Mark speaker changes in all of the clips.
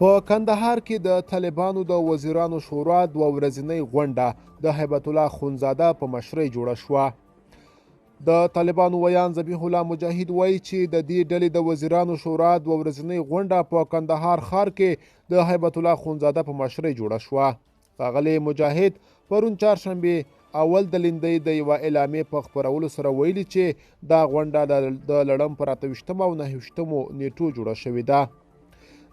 Speaker 1: په کندهار کې د طالبانو د وزیرانو شورا دوه ورځنۍ غونډه د هیبت الله خونزاده په مشرۍ جوړه شوه. د طالبانو ویان ذبیح الله مجاهد وایي چې د دې ډلې د وزیرانو شورا دوه ورځنۍ غونډه په کندهار ښار کې د هیبت الله خونزاده په مشرۍ جوړه شوه. ښاغلی مجاهد پرون چهارشنبې اول د لیندۍ د یوه اعلامیې په خپرولو سره ویلي چې دا غونډه د لړم پر 28 او 29 نیټو جوړه شوې ده.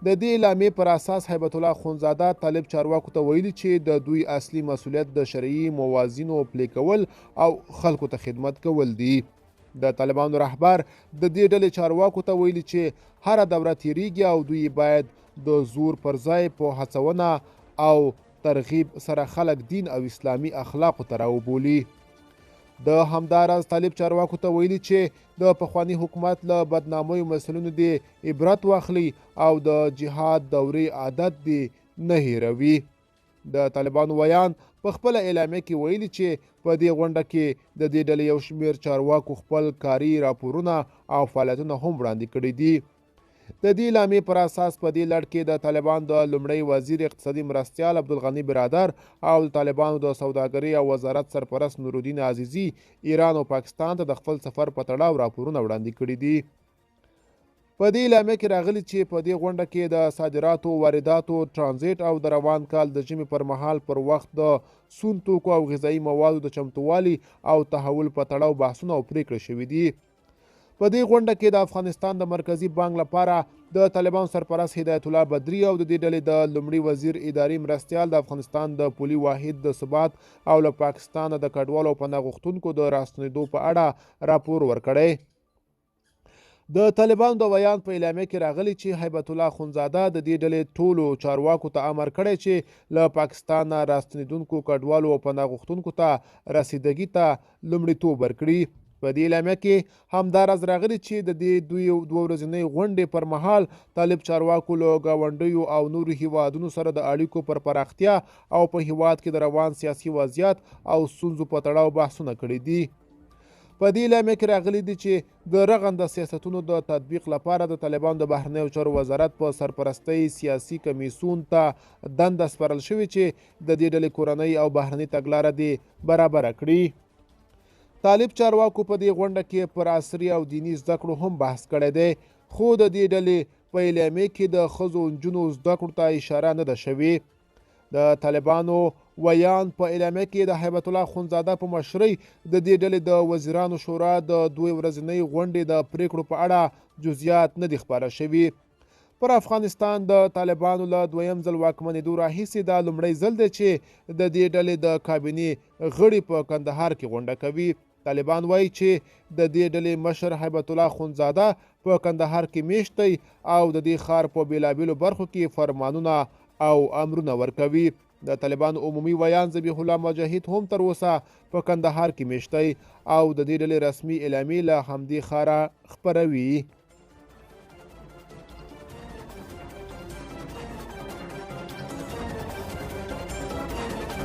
Speaker 1: د دې اعلامیې پر اساس هیبت الله خونزاده طالب چارواکو ته ویلي چې د دوی اصلي مسؤلیت د شرعي موازینو پلي کول او خلکو ته خدمت کول دي. د طالبانو رهبر د دې ډلې چارواکو ته ویلي چې هره دوره تیریږي او دوی باید د زور پر ځای په هڅونه او ترغیب سره خلک دین او اسلامي اخلاقو ته راوبولي. د همداراز طالب چارواکو ته ویلي چې د پخواني حکومت له بدنامیو مسلونو دې عبرت واخلي او د جهاد دورې عادت دې نه هیروي. د طالبانو ویان په خپله اعلامیه کې ویلي چې په دې غونډه کې د دې ډلې یو شمېر چارواکو خپل کاري راپورونه او فعالیتونه هم وړاندې کړي دي. د دې اعلامیې پر اساس په دې لړ کې د طالبانو د لومړي وزیر اقتصادي مرستیال عبدالغني برادر او د طالبانو د سوداګرۍ او وزارت سرپرست نورالدین عزیزي ایران او پاکستان ته د خپل سفر په تړاو راپورونه وړاندې کړي دي. په دې اعلامیه کې راغلي چې په دې غونډه کې د صادراتو، وارداتو، ترانزیت او د روان کال د ژمي پر مهال پر وخت د سون توکو او غذایي موادو د چمتووالي او تحول په تړاو بحثونه او پریکړې شوي دي. په دې غونډه کې د افغانستان د مرکزي بانک لپاره د طالبانو سرپرست هدایت الله بدري او د دې ډلې د لومړي وزیر اداري مرستیال د افغانستان د پولي واحد د ثبات او له پاکستان د کډوالو او پناه غوښتونکو د راستنېدو په اړه راپور ورکړی. د طالبانو د ویان په اعلامیه کې راغلي چې هیبت الله خونزاده د دې ډلې ټولو چارواکو ته امر کړی چې له پاکستان نه راستنېدونکو کډوالو او پناه غوښتونکو ته رسیدګي ته لومړیتوب ورکړي. په دې اعلامیه کې همداراز راغلي چې د دې دوه ورځنۍ غونډې پر مهال طالب چارواکو له ګاونډیو او نورو هیوادونو سره د اړیکو پر پراختیا او په هیواد کې د روان سیاسي وضعیت او ستونزو په تړاو بحثونه کړي دي. په دې اعلامیه کې راغلي دي چې د رغنده سیاستونو د تطبیق لپاره د طالبانو د بهرنیو چارو وزارت په سرپرستۍ سیاسي کمیسیون ته دنده سپارل شوې چې د دې ډلې کورنۍ او بهرنۍ تګلاره دې برابره کړي. طالب چارواکو په دې غونډه کې پر عصري او دیني زده کړو هم بحث کړی دی، خو د دې ډلې په اعلامیه کې د ښځو نجونو زده کړو ته اشاره نه ده شوې. د طالبانو ویان په اعلامیه کې د هیبت الله خونزاده په مشرۍ د دې ډلې د وزیرانو شورا د دوه ورځنۍ غونډې د پریکړو په اړه جزئیات نه دي خپاره شوي. پر افغانستان د طالبانو له دویم ځل واکمنېدو راهیسې دا لومړی ځل دی چې د دې ډلې د کابینې غړي په کندهار کې غونډه کوي. طالبان وایي چې د دې ډلې مشر هیبت الله خونزاده په کندهار کې میشت دی او د دې ښار په بېلابېلو برخو کې فرمانونه او امرونه ورکوي. د طالبانو عمومي ویان ذبیح الله مجاهد هم تر اوسه په کندهار کې میشت دی او د دې ډلې رسمي اعلامیې له همدې ښاره خپروي.